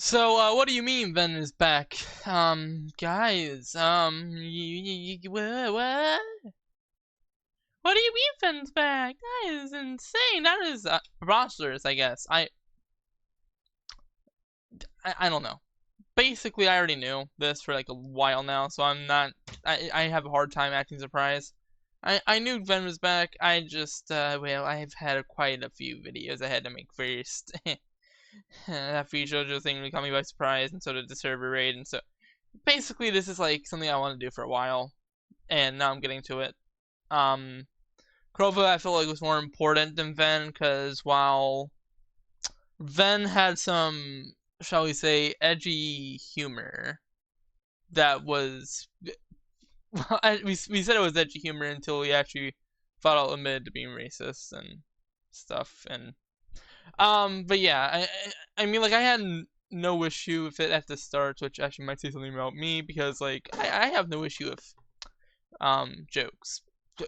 So, what do you mean Ven is back? Guys, what? What do you mean Ven's back? That is insane. That is, preposterous, I guess. I don't know. Basically, I already knew this for like a while now, so I have a hard time acting surprised. I knew Ven was back. I just, well, I've had quite a few videos I had to make first. That free shoujo thing really caught me by surprise, and so did the server raid, and so basically this is like something I want to do for a while, and now I'm getting to it. Um, Krova I feel like was more important than Ven, because while Ven had some, shall we say, edgy humor that was, we said it was edgy humor until we actually flat out admitted to being racist and stuff, and but yeah, I mean, like, I had no issue with it at the start, which actually might say something about me because, like, I have no issue with jokes,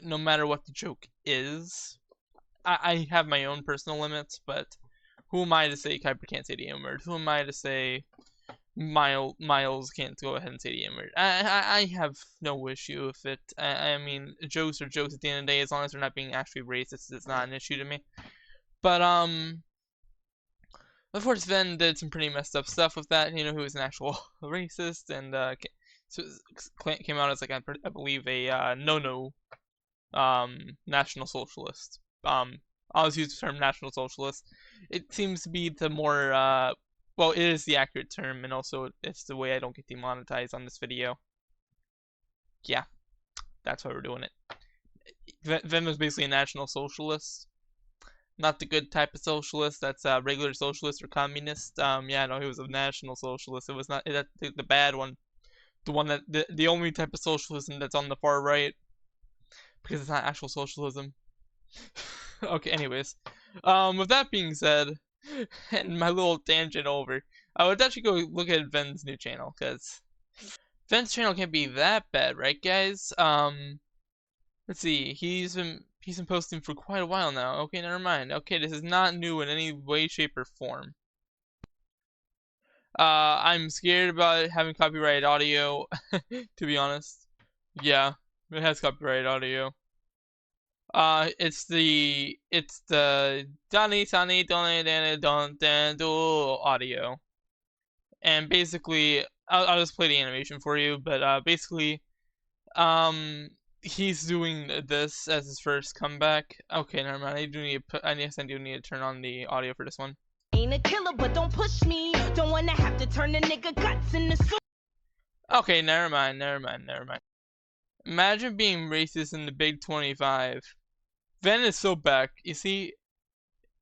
no matter what the joke is. I have my own personal limits, but who am I to say Kuiper can't say the N word? Who am I to say Miles can't go ahead and say the N word? I have no issue with it. I mean, jokes are jokes at the end of the day, as long as they're not being actually racist, it's not an issue to me. But of course, Ven did some pretty messed up stuff with that. You know, he was an actual racist and so came out as like I believe a no national socialist. I always use the term national socialist. It seems to be the more well, it is the accurate term, and also it's the way I don't get demonetized on this video. Yeah, that's why we're doing it. Ven was basically a national socialist, not the good type of socialist. That's regular socialist or communist. Yeah, no, he was a national socialist. It was not that the bad one, the one that the only type of socialism that's on the far right, because it's not actual socialism. Okay, anyways, with that being said, and my little tangent over, I would actually go look at Ven's new channel because Ven's channel can't be that bad, right, guys? Let's see. He's been posting for quite a while now. Okay, never mind. Okay, this is not new in any way, shape, or form. I'm scared about having copyrighted audio, to be honest. Yeah, it has copyrighted audio. It's the Donny Sonny Donny Don Do audio, and basically, I'll just play the animation for you. But basically, he's doing this as his first comeback. Okay, never mind. I guess I do need to turn on the audio for this one. Ain't a killer, but don't push me. Don't wanna have to turn the nigga guts into soup. Okay, never mind. Imagine being racist in the Big 25. Ven is so back. You see,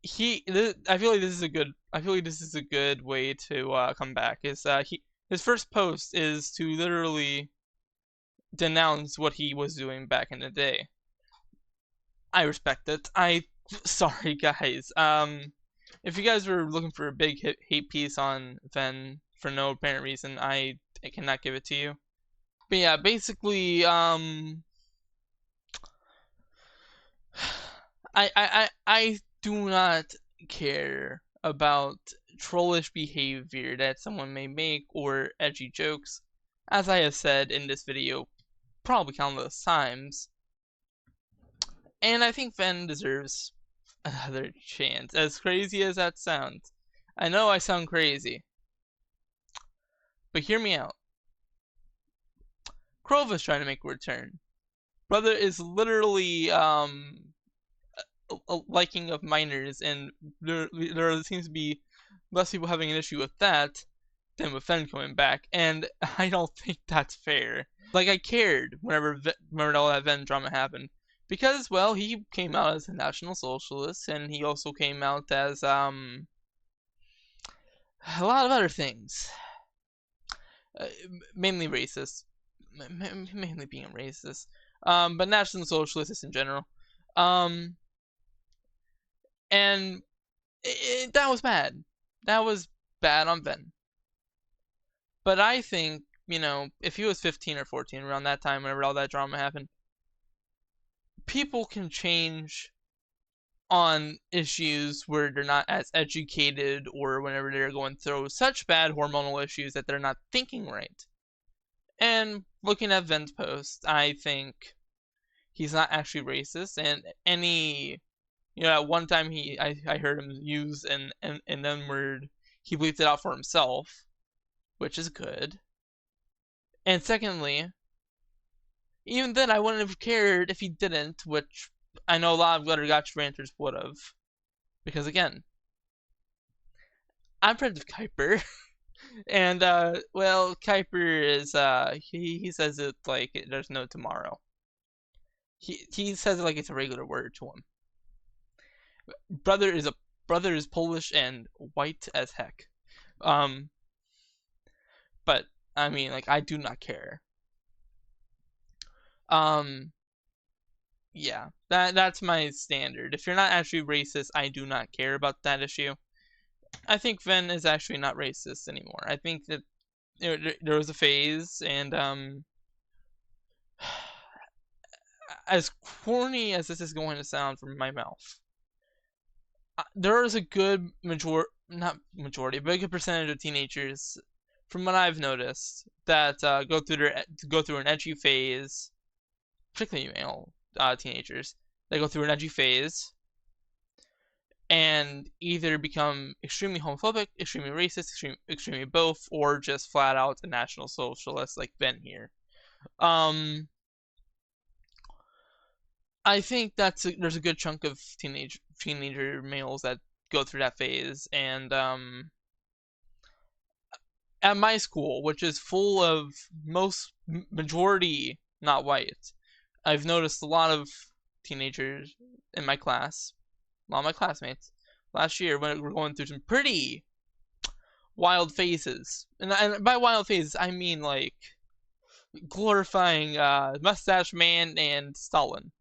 I feel like this is a good. I feel like this is a good way to come back. His first post is to literally denounce what he was doing back in the day. I respect it. Sorry guys. If you guys were looking for a big hate piece on Ven for no apparent reason, I cannot give it to you. But yeah, basically, I do not care about trollish behavior that someone may make or edgy jokes. As I have said in this video probably countless times, and I think Ven deserves another chance. As crazy as that sounds. I know I sound crazy, but hear me out. Krova's trying to make a return. Brother is literally a liking of minors, and there seems to be less people having an issue with that than with Ven coming back, and I don't think that's fair. Like, I cared whenever all that Ven drama happened, because, well, he came out as a National Socialist, and he also came out as a lot of other things, mainly racist, mainly being racist, but National Socialists in general, and that was bad. That was bad on Ven. But I think, you know, if he was 15 or 14 around that time, whenever all that drama happened, people can change on issues where they're not as educated, or whenever they're going through such bad hormonal issues that they're not thinking right. And looking at Vin's post, I think he's not actually racist, and at one time I heard him use an N-word. He bleeped it out for himself, which is good. And secondly, even then I wouldn't have cared if he didn't, which I know a lot of Letter Gotcha ranters would have. Because again, I'm friends with Kuiper. And Kuiper is he says it like there's no tomorrow. He says it like it's a regular word to him. Brother is Polish and white as heck. But I mean, like, I do not care. Yeah, that's my standard. If you're not actually racist, I do not care about that issue. I think Vin is actually not racist anymore. I think that there was a phase, and as corny as this is going to sound from my mouth, there is a good not majority, but a good percentage of teenagers, from what I've noticed, that go through an edgy phase, particularly male teenagers. They go through an edgy phase and either become extremely homophobic, extremely racist, extremely both, or just flat out a national socialist like Ben here. I think there's a good chunk of teenager males that go through that phase, and at my school, which is full of majority not white, I've noticed a lot of teenagers in my class, a lot of my classmates, last year when we were going through some pretty wild phases. And by wild phases, I mean like glorifying Mustache Man and Stalin,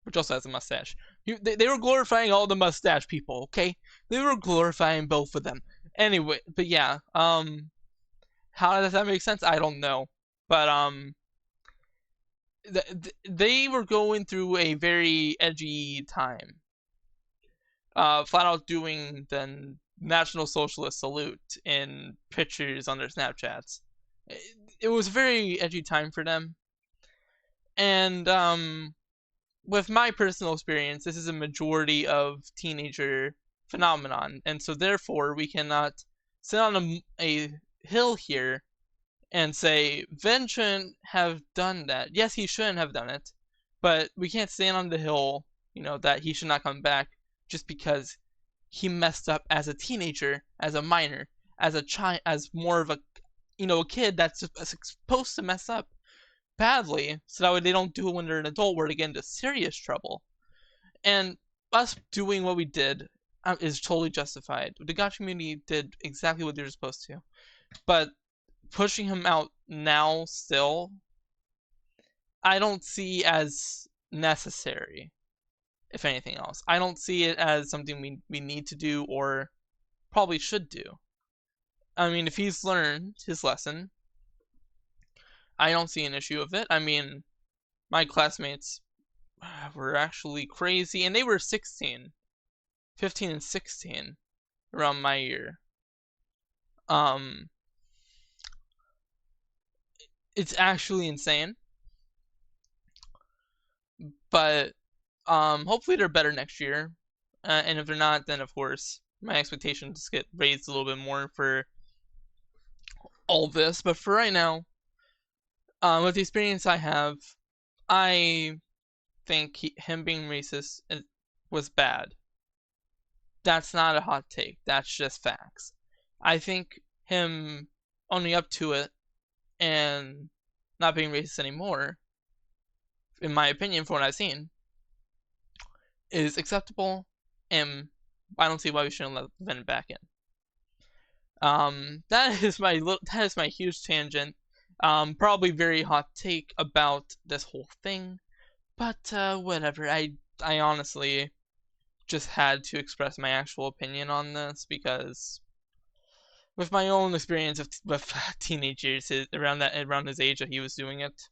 which also has a mustache. They were glorifying all the mustache people, okay? They were glorifying both of them. Anyway, but yeah, how does that make sense? I don't know. But they were going through a very edgy time. Flat out doing the National Socialist salute in pictures on their Snapchats. It was a very edgy time for them. And with my personal experience, this is a majority of teenager phenomenon, and so therefore we cannot sit on a hill here and say Ven shouldn't have done that. Yes, he shouldn't have done it, but we can't stand on the hill, that he should not come back just because he messed up as a teenager, as a minor, as a child, as more of a kid that's supposed to mess up badly, so that way they don't do it when they're an adult where they get into serious trouble. And us doing what we did is totally justified. The Gotcha community did exactly what they were supposed to. But pushing him out now still, I don't see as necessary, if anything else. I don't see it as something we need to do or probably should do. I mean, if he's learned his lesson, I don't see an issue with it. I mean, my classmates were actually crazy, and they were 15 and 16 around my year. It's actually insane. But hopefully they're better next year. And if they're not, then of course my expectations get raised a little bit more for all this. But for right now, with the experience I have, I think him being racist was bad. That's not a hot take. That's just facts. I think him owning up to it and not being racist anymore, in my opinion, from what I've seen, is acceptable, and I don't see why we shouldn't let Vin back in. That is my huge tangent. Probably very hot take about this whole thing, but whatever. I honestly just had to express my actual opinion on this because with my own experience with teenagers around his age that he was doing it,